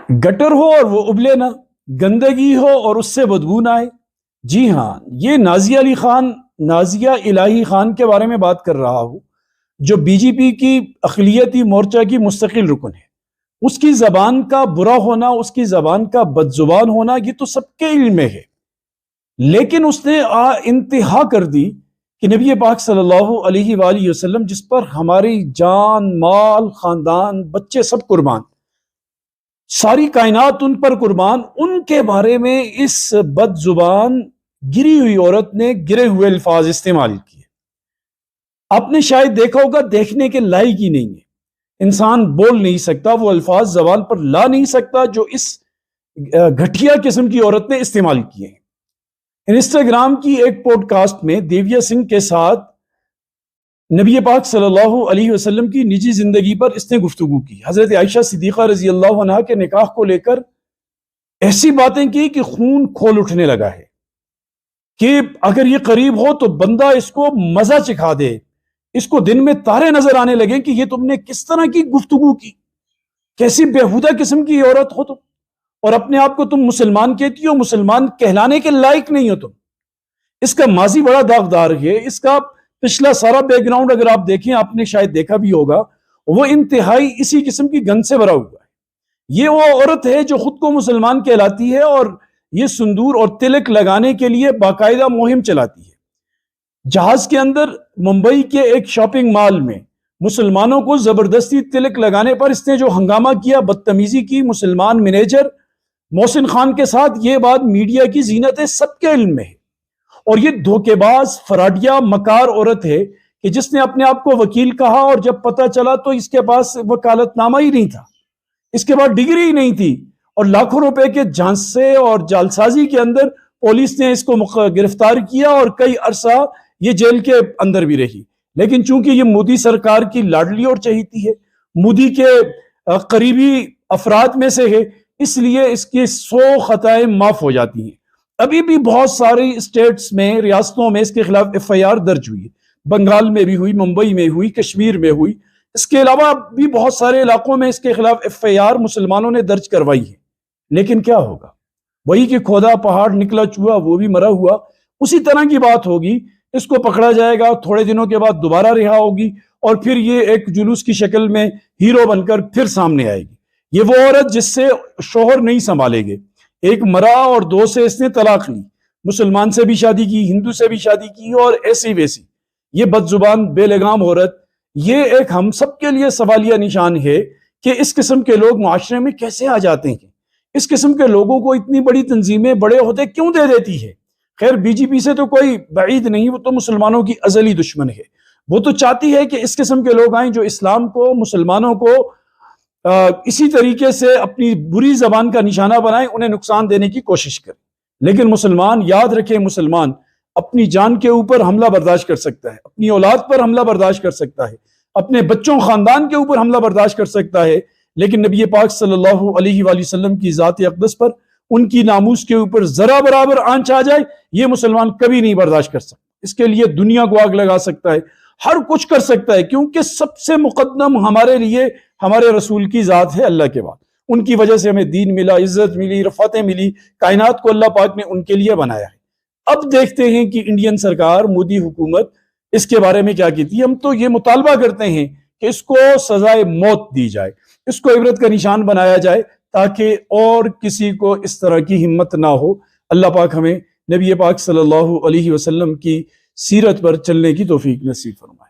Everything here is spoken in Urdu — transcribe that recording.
گٹر ہو اور وہ ابلے نہ، گندگی ہو اور اس سے بدبو نہ آئے۔ جی ہاں، یہ نازیہ الہی خان کے بارے میں بات کر رہا ہوں، جو بی جے پی کی اقلیتی مورچہ کی مستقل رکن ہے۔ اس کی زبان کا برا ہونا، اس کی زبان کا بد زبان ہونا، یہ تو سب کے علم میں ہے، لیکن اس نے انتہا کر دی کہ نبی پاک صلی اللہ علیہ وآلہ وسلم، جس پر ہماری جان، مال، خاندان، بچے سب قربان، ساری کائنات ان پر قربان، ان کے بارے میں اس بد زبان گری ہوئی عورت نے گرے ہوئے الفاظ استعمال کیے۔ آپ نے شاید دیکھا ہوگا، دیکھنے کے لائق ہی نہیں ہے، انسان بول نہیں سکتا، وہ الفاظ زبان پر لا نہیں سکتا جو اس گھٹیا قسم کی عورت نے استعمال کیے ہیں۔ انسٹاگرام کی ایک پوڈ کاسٹ میں دیویا سنگھ کے ساتھ نبی پاک صلی اللہ علیہ وسلم کی نجی زندگی پر اس نے گفتگو کی۔ حضرت عائشہ صدیقہ رضی اللہ عنہا کے نکاح کو لے کر ایسی باتیں کی کہ خون کھول اٹھنے لگا ہے، کہ اگر یہ قریب ہو تو بندہ اس کو مزہ چکھا دے، اس کو دن میں تارے نظر آنے لگیں کہ یہ تم نے کس طرح کی گفتگو کی، کیسی بےہودہ قسم کی عورت ہو تم، اور اپنے آپ کو تم مسلمان کہتی ہو، مسلمان کہلانے کے لائق نہیں ہو تم۔ اس کا ماضی بڑا داغدار ہے، اس کا پچھلا سارا بیک گراؤنڈ اگر آپ دیکھیں، آپ نے شاید دیکھا بھی ہوگا، وہ انتہائی اسی قسم کی گند سے بھرا ہوا ہے۔ یہ وہ عورت ہے جو خود کو مسلمان کہلاتی ہے اور یہ سندور اور تلک لگانے کے لیے باقاعدہ مہم چلاتی ہے۔ جہاز کے اندر ممبئی کے ایک شاپنگ مال میں مسلمانوں کو زبردستی تلک لگانے پر اس نے جو ہنگامہ کیا، بدتمیزی کی مسلمان مینیجر محسن خان کے ساتھ، یہ بات میڈیا کی زینت ہے، سب کے علم میں ہے۔ اور یہ دھوکے باز، فراڈیا، مکار عورت ہے کہ جس نے اپنے آپ کو وکیل کہا، اور جب پتہ چلا تو اس کے پاس وکالت نامہ ہی نہیں تھا، اس کے بعد ڈگری ہی نہیں تھی، اور لاکھوں روپے کے جھانسے اور جعلسازی کے اندر پولیس نے اس کو گرفتار کیا اور کئی عرصہ یہ جیل کے اندر بھی رہی۔ لیکن چونکہ یہ مودی سرکار کی لاڈلی اور چہیتی ہے، مودی کے قریبی افراد میں سے ہے، اس لیے اس کی 100 خطائیں معاف ہو جاتی ہیں۔ ابھی بھی بہت ساری اسٹیٹس میں، ریاستوں میں اس کے خلاف FIR درج ہوئی ہے، بنگال میں بھی ہوئی، ممبئی میں ہوئی، کشمیر میں ہوئی، اس کے علاوہ بھی بہت سارے علاقوں میں اس کے خلاف FIR مسلمانوں نے درج کروائی ہے۔ لیکن کیا ہوگا؟ وہی کہ کھودا پہاڑ نکلا چوہا، وہ بھی مرا ہوا، اسی طرح کی بات ہوگی۔ اس کو پکڑا جائے گا، تھوڑے دنوں کے بعد دوبارہ رہا ہوگی، اور پھر یہ ایک جلوس کی شکل میں ہیرو بن کر پھر سامنے آئے گی۔ یہ وہ عورت جس سے شوہر نہیں سنبھالے گے، ایک مرا اور 2 سے اس نے طلاق لی، مسلمان سے بھی شادی کی، ہندو سے بھی شادی کی، اور ایسی ویسی یہ بد زبان بے لگام عورت، یہ ایک ہم سب کے لیے سوالیہ نشان ہے کہ اس قسم کے لوگ معاشرے میں کیسے آ جاتے ہیں، اس قسم کے لوگوں کو اتنی بڑی تنظیمیں بڑے عہدے کیوں دے دیتی ہے۔ خیر، بی جے پی سے تو کوئی بعید نہیں، وہ تو مسلمانوں کی ازلی دشمن ہے، وہ تو چاہتی ہے کہ اس قسم کے لوگ آئیں جو اسلام کو، مسلمانوں کو اسی طریقے سے اپنی بری زبان کا نشانہ بنائیں، انہیں نقصان دینے کی کوشش کریں۔ لیکن مسلمان یاد رکھیں، مسلمان اپنی جان کے اوپر حملہ برداشت کر سکتا ہے، اپنی اولاد پر حملہ برداشت کر سکتا ہے، اپنے بچوں خاندان کے اوپر حملہ برداشت کر سکتا ہے، لیکن نبی پاک صلی اللہ علیہ وآلہ وسلم کی ذات اقدس پر، ان کی ناموس کے اوپر ذرا برابر آنچ آ جائے، یہ مسلمان کبھی نہیں برداشت کر سکتا۔ اس کے لیے دنیا کو آگ لگا سکتا ہے، ہر کچھ کر سکتا ہے، کیونکہ سب سے مقدم ہمارے لیے ہمارے رسول کی ذات ہے اللہ کے بعد۔ ان کی وجہ سے ہمیں دین ملا، عزت ملی، رفعتیں ملی، کائنات کو اللہ پاک نے ان کے لیے بنایا ہے۔ اب دیکھتے ہیں کہ انڈین سرکار، مودی حکومت اس کے بارے میں کیا کہتی ہے۔ ہم تو یہ مطالبہ کرتے ہیں کہ اس کو سزائے موت دی جائے، اس کو عبرت کا نشان بنایا جائے، تاکہ اور کسی کو اس طرح کی ہمت نہ ہو۔ اللہ پاک ہمیں نبی پاک صلی اللہ علیہ وسلم کی سیرت پر چلنے کی توفیق نصیب فرمائے۔